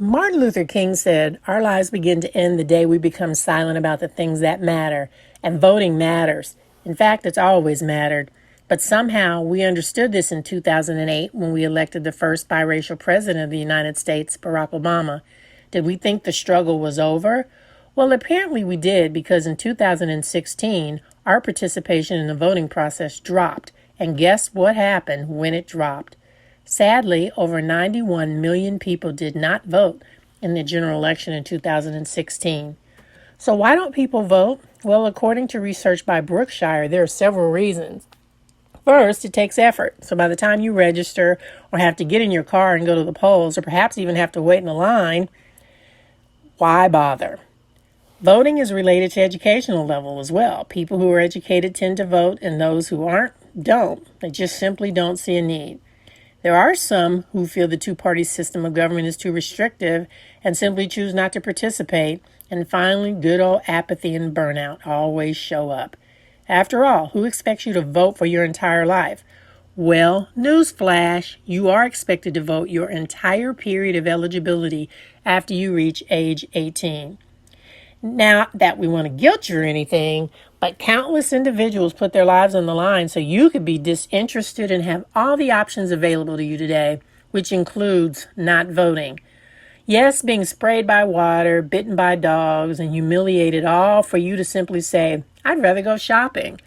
Martin Luther King said, "Our lives begin to end the day we become silent about the things that matter, and voting matters. In fact, it's always mattered." But somehow we understood this in 2008 when we elected the first biracial president of the United States, Barack Obama. Did we think the struggle was over? Well, apparently we did, because in 2016, our participation in the voting process dropped. And guess what happened when it dropped? Sadly, over 91 million people did not vote in the general election in 2016. So why don't people vote? Well, according to research by Brookshire, there are several reasons. First, it takes effort. So by the time you register or have to get in your car and go to the polls, or perhaps even have to wait in a line, why bother? Voting is related to educational level as well. People who are educated tend to vote, and those who aren't don't. They just simply don't see a need. There are some who feel the two-party system of government is too restrictive and simply choose not to participate. And finally, good old apathy and burnout always show up. After all, who expects you to vote for your entire life? Well, newsflash, you are expected to vote your entire period of eligibility after you reach age 18. Not that we want to guilt you or anything, but countless individuals put their lives on the line so you could be disinterested and have all the options available to you today, which includes not voting. Yes, being sprayed by water, bitten by dogs, and humiliated, all for you to simply say, "I'd rather go shopping,"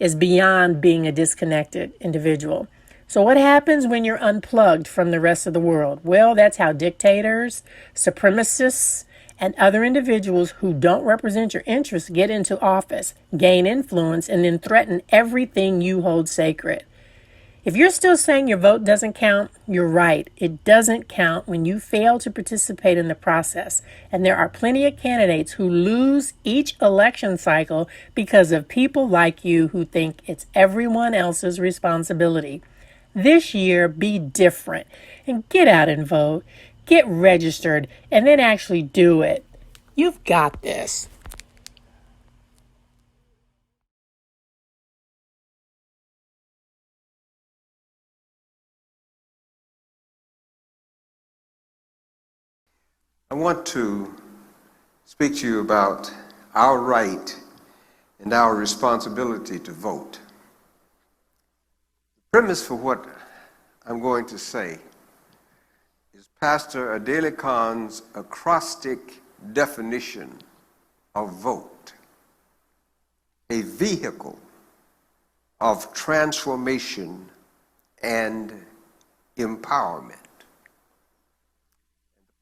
is beyond being a disconnected individual. So what happens when you're unplugged from the rest of the world? Well, that's how dictators, supremacists, and other individuals who don't represent your interests get into office, gain influence, and then threaten everything you hold sacred. If you're still saying your vote doesn't count, you're right. It doesn't count when you fail to participate in the process. And there are plenty of candidates who lose each election cycle because of people like you who think it's everyone else's responsibility. This year, be different and get out and vote. Get registered and then actually do it. You've got this. I want to speak to you about our right and our responsibility to vote. The premise for what I'm going to say is Pastor Adele Khan's acrostic definition of vote, a vehicle of transformation and empowerment.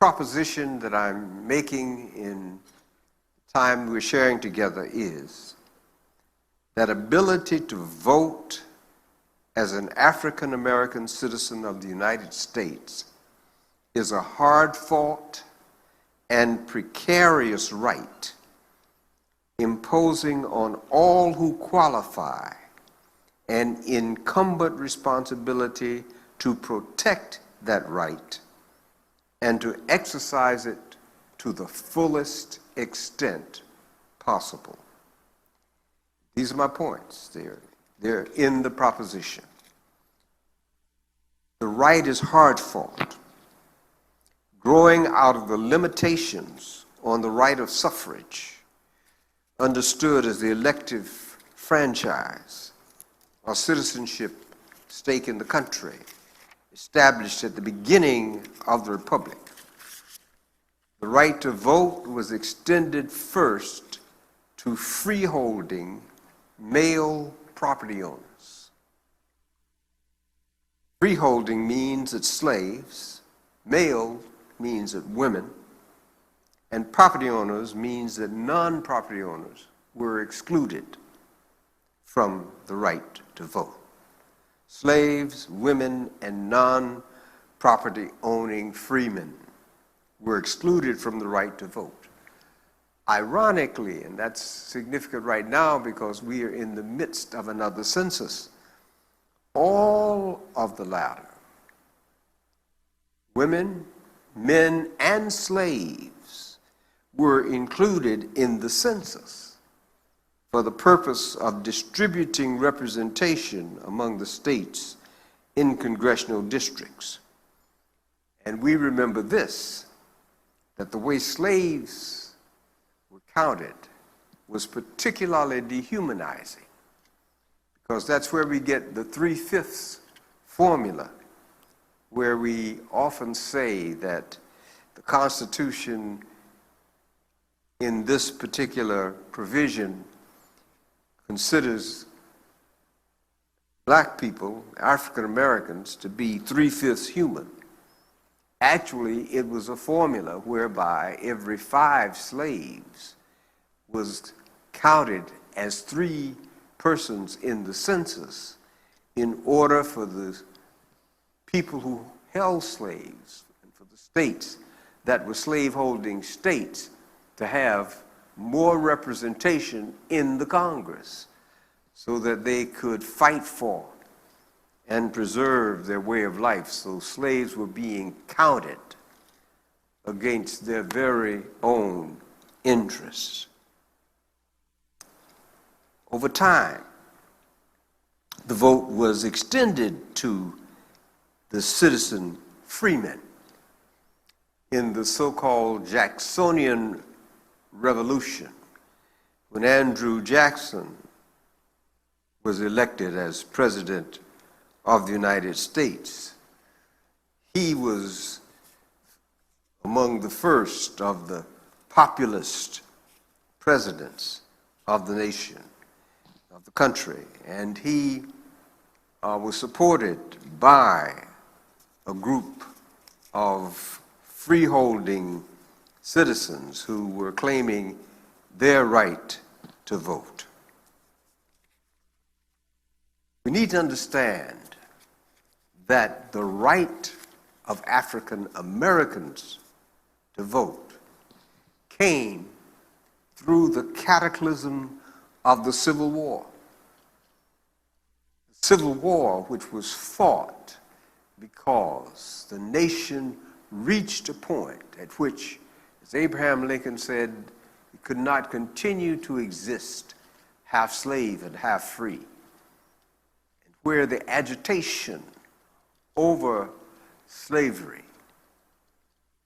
The proposition that I'm making in the time we're sharing together is that ability to vote as an African American citizen of the United States is a hard-fought and precarious right imposing on all who qualify an incumbent responsibility to protect that right and to exercise it to the fullest extent possible. These are my points. They're in the proposition. The right is hard-fought, growing out of the limitations on the right of suffrage, understood as the elective franchise or citizenship stake in the country, established at the beginning of the Republic. The right to vote was extended first to freeholding male property owners. Freeholding means that slaves, male means that women, and property owners means that non-property owners were excluded from the right to vote. Slaves, women, and non-property owning freemen were excluded from the right to vote. Ironically, and that's significant right now because we are in the midst of another census, all of the latter, women, men, and slaves, were included in the census for the purpose of distributing representation among the states in congressional districts. And we remember this, that the way slaves were counted was particularly dehumanizing, because that's where we get the 3/5 formula, where we often say that the Constitution in this particular provision considers black people, African Americans, to be 3/5 human. Actually, it was a formula whereby every 5 slaves was counted as 3 persons in the census in order for the people who held slaves and for the states that were slaveholding states to have more representation in the Congress so that they could fight for and preserve their way of life. So slaves were being counted against their very own interests. Over time, the vote was extended to the citizen freemen in the so-called Jacksonian Revolution, when Andrew Jackson was elected as President of the United States. He was among the first of the populist presidents of the nation, of the country, and he was supported by a group of freeholding citizens who were claiming their right to vote. We need to understand that the right of African Americans to vote came through the cataclysm of the Civil War. The Civil War, which was fought because the nation reached a point at which, as Abraham Lincoln said, it could not continue to exist half slave and half free, and where the agitation over slavery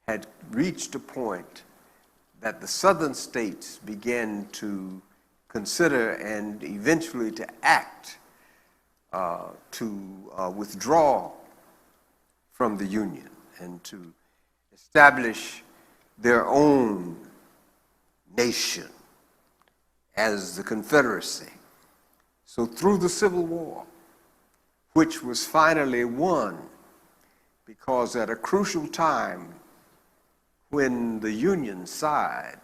had reached a point that the southern states began to consider and eventually to act to withdraw from the Union and to establish their own nation as the Confederacy. So through the Civil War, which was finally won, because at a crucial time when the Union side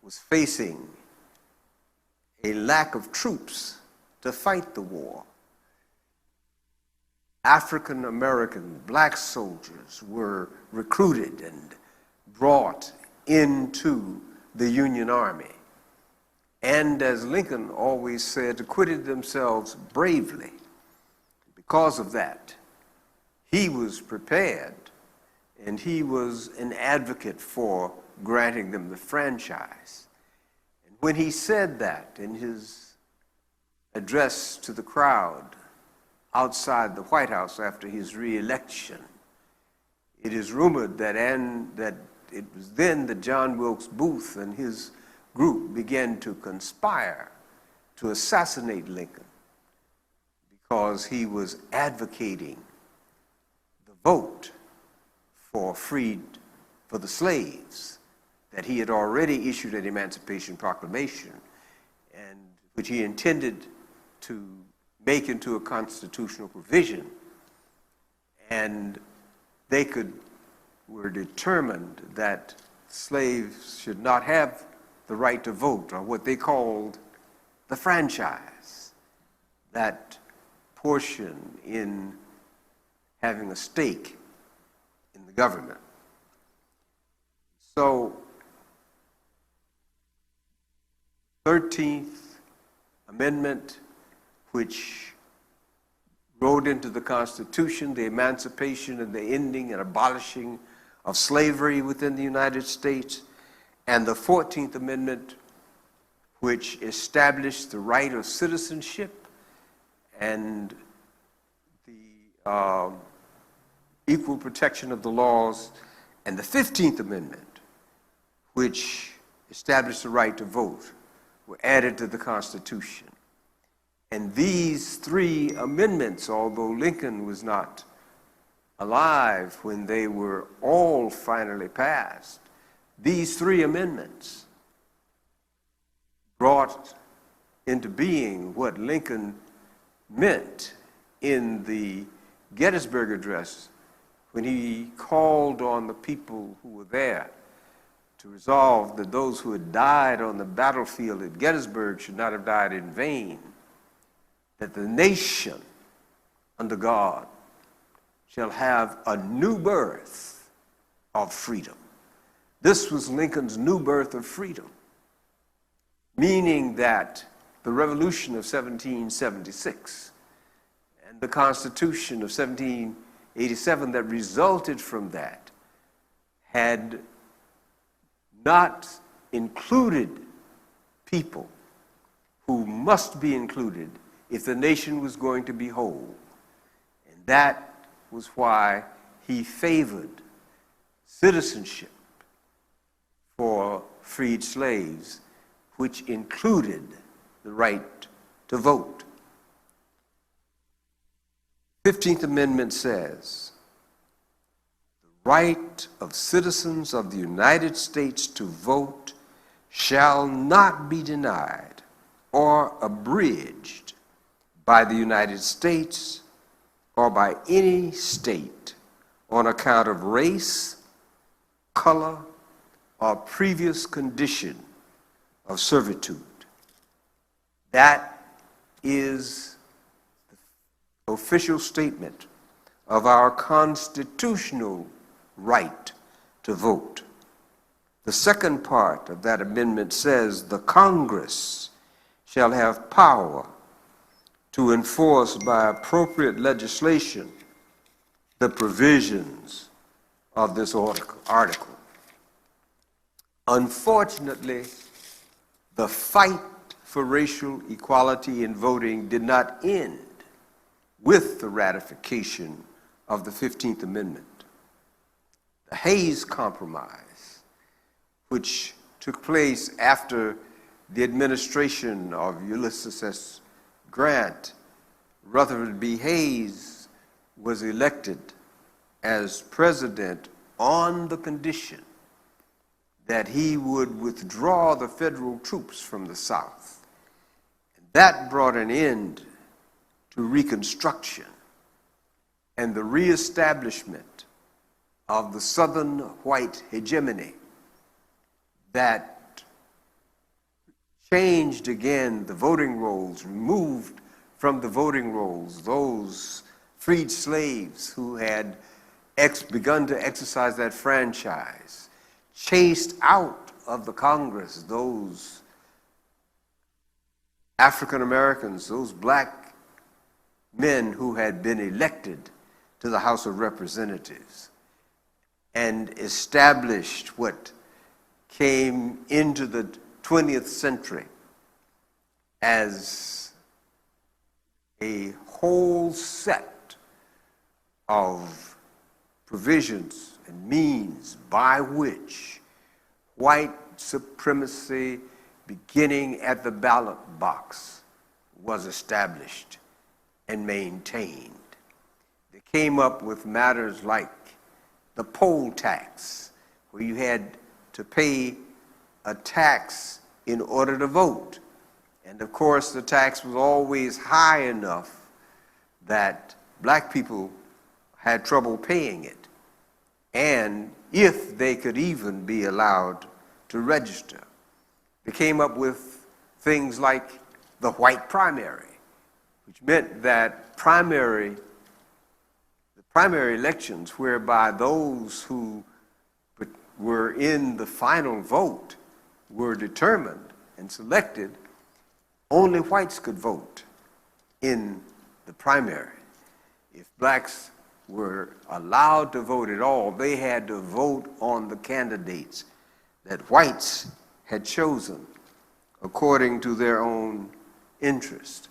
was facing a lack of troops to fight the war, African American black soldiers were recruited and brought into the Union Army. And as Lincoln always said, acquitted themselves bravely. Because of that, he was prepared and he was an advocate for granting them the franchise. And when he said that in his address to the crowd outside the White House after his re-election, it is rumored that it was then that John Wilkes Booth and his group began to conspire to assassinate Lincoln because he was advocating the vote for the slaves that he had already issued an Emancipation Proclamation, and which he intended to make into a constitutional provision. And they were determined that slaves should not have the right to vote, or what they called the franchise, that portion in having a stake in the government. So, 13th Amendment, which wrote into the Constitution the emancipation and the ending and abolishing of slavery within the United States, and the 14th Amendment, which established the right of citizenship and the equal protection of the laws, and the 15th Amendment, which established the right to vote, were added to the Constitution. And these three amendments, although Lincoln was not alive when they were all finally passed, these three amendments brought into being what Lincoln meant in the Gettysburg Address when he called on the people who were there to resolve that those who had died on the battlefield at Gettysburg should not have died in vain, that the nation under God shall have a new birth of freedom. This was Lincoln's new birth of freedom, meaning that the Revolution of 1776 and the Constitution of 1787 that resulted from that had not included people who must be included if the nation was going to be whole. And that was why he favored citizenship for freed slaves, which included the right to vote. 15th Amendment says, the right of citizens of the United States to vote shall not be denied or abridged by the United States or by any state on account of race, color, or previous condition of servitude. That is the official statement of our constitutional right to vote. The second part of that amendment says the Congress shall have power to enforce by appropriate legislation the provisions of this article. Unfortunately, the fight for racial equality in voting did not end with the ratification of the 15th Amendment. The Hayes Compromise, which took place after the administration of Ulysses S. Grant, Rutherford B. Hayes was elected as president on the condition that he would withdraw the federal troops from the South. And that brought an end to Reconstruction and the reestablishment of the Southern white hegemony that changed again the voting rolls, removed from the voting rolls those freed slaves who had begun to exercise that franchise, chased out of the Congress those African Americans, those black men who had been elected to the House of Representatives, and established what came into the 20th century as a whole set of provisions and means by which white supremacy, beginning at the ballot box, was established and maintained. They came up with matters like the poll tax, where you had to pay a tax in order to vote. And of course, the tax was always high enough that black people had trouble paying it, and if they could even be allowed to register. They came up with things like the white primary, which meant that primary elections, whereby those who were in the final vote were determined and selected, only whites could vote in the primary. If blacks were allowed to vote at all, they had to vote on the candidates that whites had chosen according to their own interest.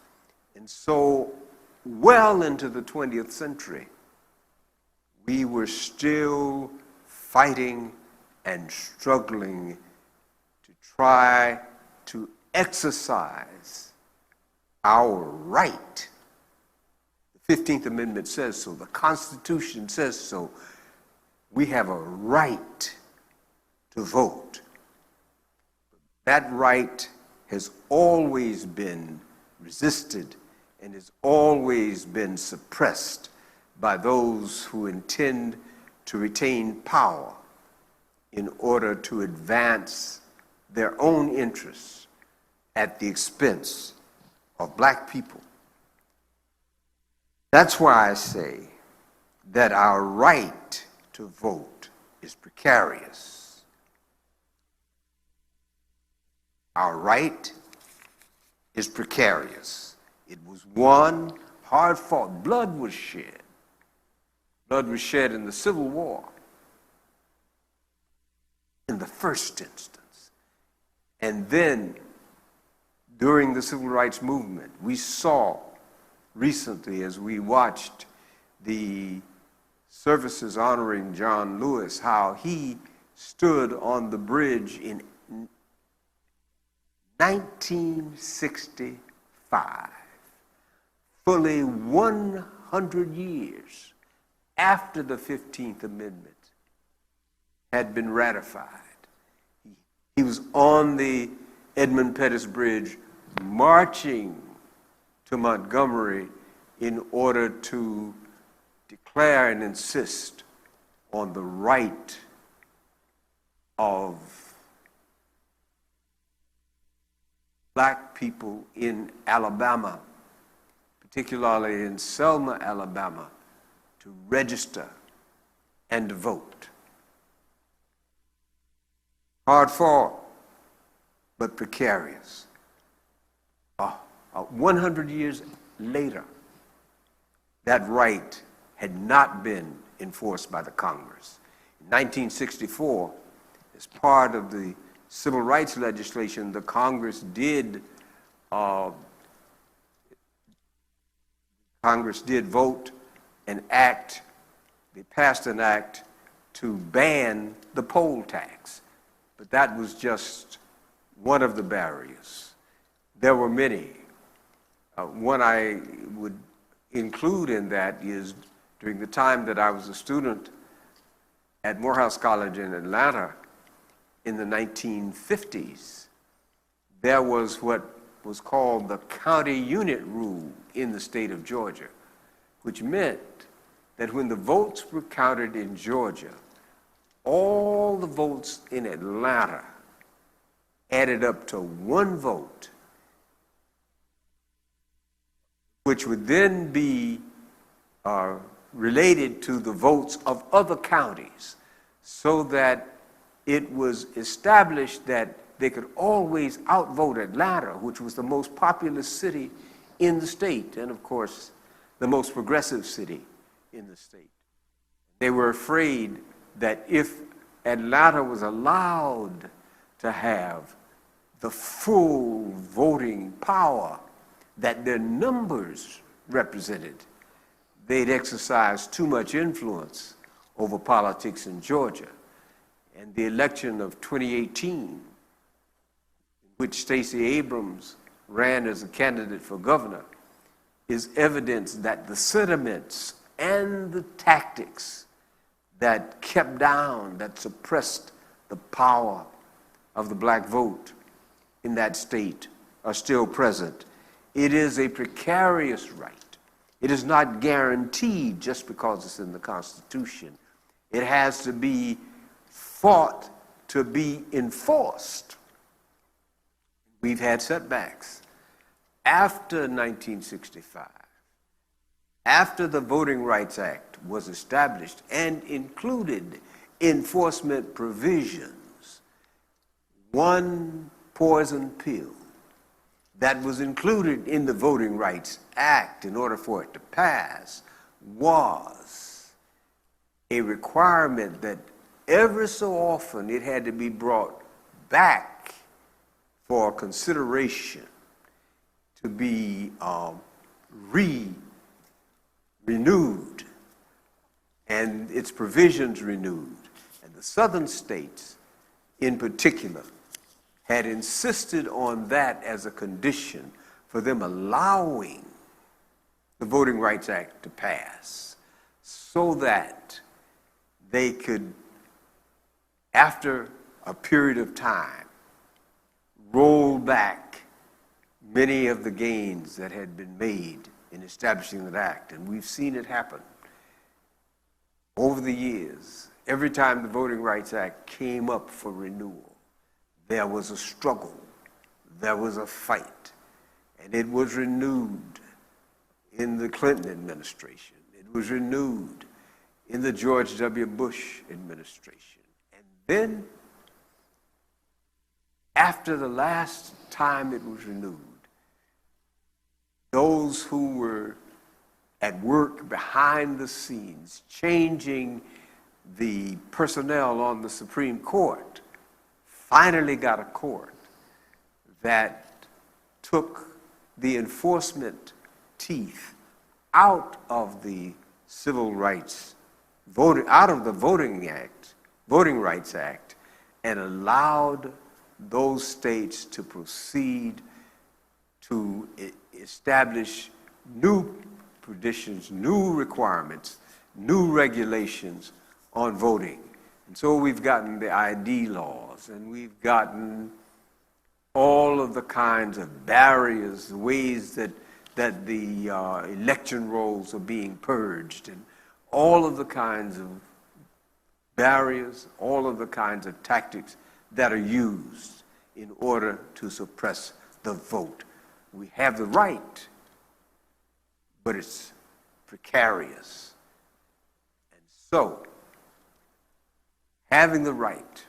And so, well into the 20th century, we were still fighting and struggling try to exercise our right. The 15th Amendment says so. The Constitution says so. We have a right to vote. That right has always been resisted and has always been suppressed by those who intend to retain power in order to advance their own interests at the expense of black people. That's why I say that our right to vote is precarious. Our right is precarious. It was won, hard fought, blood was shed. Blood was shed in the Civil War in the first instance. And then during the Civil Rights Movement, we saw recently as we watched the services honoring John Lewis, how he stood on the bridge in 1965, fully 100 years after the 15th Amendment had been ratified. He was on the Edmund Pettus Bridge marching to Montgomery in order to declare and insist on the right of black people in Alabama, particularly in Selma, Alabama, to register and to vote. Hard fought, but precarious. 100 years later, that right had not been enforced by the Congress. In 1964, as part of the civil rights legislation, the Congress did vote an act, they passed an act to ban the poll tax. But that was just one of the barriers. There were many. One I would include in that is during the time that I was a student at Morehouse College in Atlanta in the 1950s, there was what was called the county unit rule in the state of Georgia, which meant that when the votes were counted in Georgia, all the votes in Atlanta added up to one vote, which would then be related to the votes of other counties, so that it was established that they could always outvote Atlanta, which was the most populous city in the state, and of course, the most progressive city in the state. They were afraid that if Atlanta was allowed to have the full voting power that their numbers represented, they'd exercise too much influence over politics in Georgia. And the election of 2018, in which Stacey Abrams ran as a candidate for governor, is evidence that the sentiments and the tactics that kept down, that suppressed the power of the black vote in that state are still present. It is a precarious right. It is not guaranteed just because it's in the Constitution. It has to be fought to be enforced. We've had setbacks. After 1965, after the Voting Rights Act was established and included enforcement provisions, one poison pill that was included in the Voting Rights Act in order for it to pass was a requirement that every so often it had to be brought back for consideration to be renewed and its provisions renewed. And the southern states in particular had insisted on that as a condition for them allowing the Voting Rights Act to pass, so that they could, after a period of time, roll back many of the gains that had been made in establishing that act. And we've seen it happen over the years. Every time the Voting Rights Act came up for renewal, there was a struggle, there was a fight, and it was renewed in the Clinton administration. It was renewed in the George W. Bush administration. And then, after the last time it was renewed, those who were at work behind the scenes, changing the personnel on the Supreme Court, finally got a court that took the enforcement teeth out of the civil rights, out of the Voting Rights Act, and allowed those states to proceed to establish new traditions, new requirements, new regulations on voting. And so we've gotten the ID laws, and we've gotten all of the kinds of barriers, the ways that the election rolls are being purged, and all of the kinds of barriers, all of the kinds of tactics that are used in order to suppress the vote. We have the right, but it's precarious. And so, having the right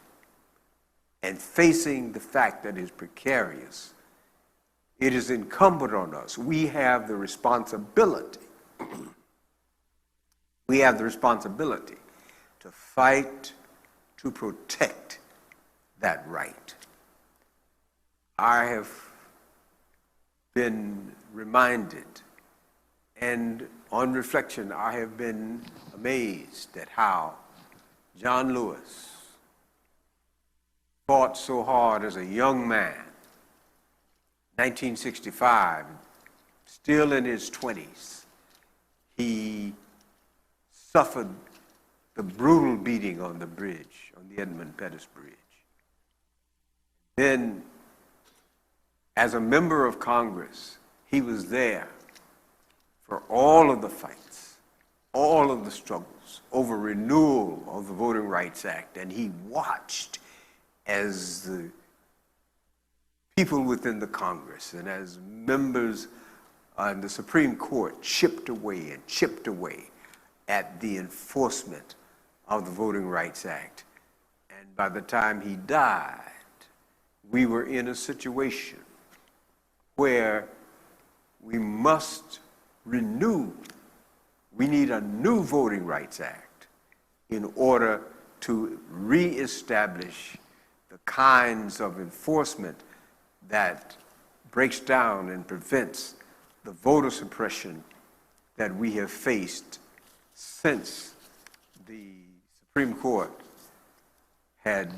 and facing the fact that it's precarious, it is incumbent on us. We have the responsibility. We have the responsibility to fight to protect that right. I have been reminded, and on reflection, I have been amazed at how John Lewis fought so hard as a young man, 1965, still in his 20s. He suffered the brutal beating on the bridge, on the Edmund Pettus Bridge. Then, as a member of Congress, he was there for all of the fights, all of the struggles over renewal of the Voting Rights Act, and he watched as the people within the Congress and as members on the Supreme Court chipped away at the enforcement of the Voting Rights Act. And by the time he died, we were in a situation where we must renew. We need a new Voting Rights Act in order to reestablish the kinds of enforcement that breaks down and prevents the voter suppression that we have faced since the Supreme Court had,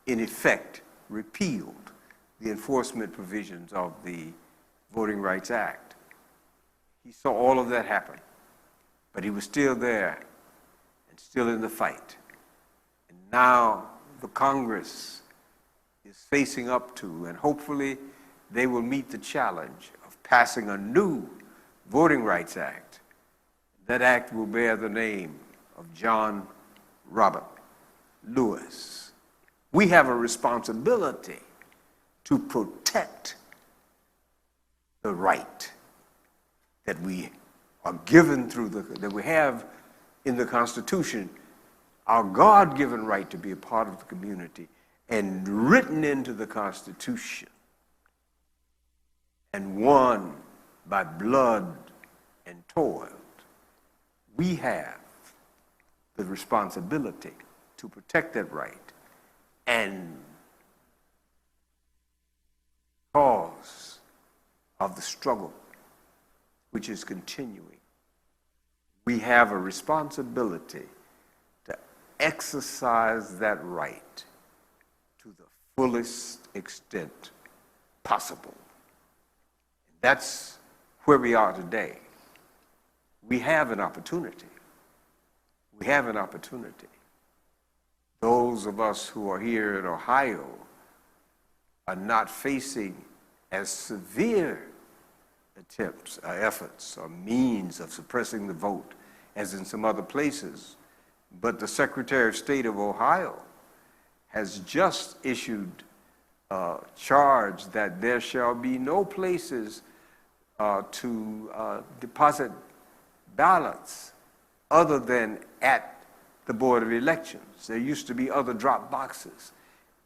in effect, repealed the enforcement provisions of the Voting Rights Act. He saw all of that happen, but he was still there and still in the fight. And now the Congress is facing up to, and hopefully they will meet the challenge of passing a new Voting Rights Act. That act will bear the name of John Robert Lewis. We have a responsibility to protect the right that we are given that we have in the Constitution, our God-given right to be a part of the community, and written into the Constitution and won by blood and toil. We have the responsibility to protect that right and cause of the struggle which is continuing. We have a responsibility to exercise that right to the fullest extent possible. That's where we are today. We have an opportunity. We have an opportunity. Those of us who are here in Ohio are not facing as severe attempts or efforts or means of suppressing the vote as in some other places. But the Secretary of State of Ohio has just issued a charge that there shall be no places to deposit ballots other than at the Board of Elections. There used to be other drop boxes.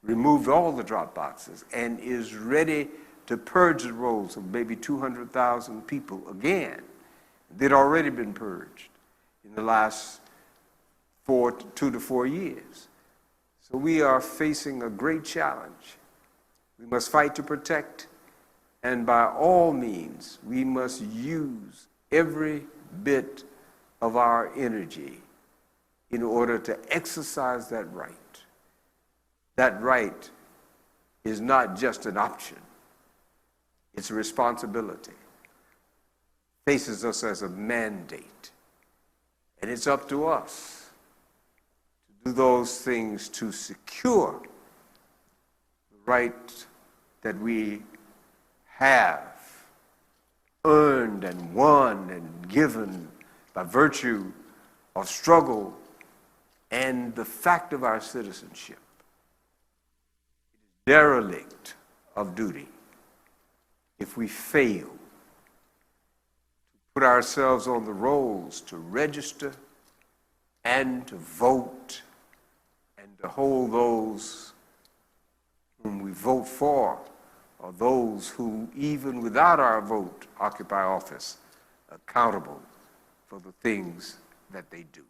Removed all the drop boxes and is ready to purge the rolls of maybe 200,000 people again. They'd already been purged in the last 2 to 4 years. So we are facing a great challenge. We must fight to protect, and by all means, we must use every bit of our energy in order to exercise that right. That right is not just an option, it's a responsibility. Faces us as a mandate. And it's up to us to do those things to secure the right that we have earned and won and given by virtue of struggle and the fact of our citizenship. It is derelict of duty if we fail to put ourselves on the rolls to register and to vote and to hold those whom we vote for or those who, even without our vote, occupy office accountable for the things that they do.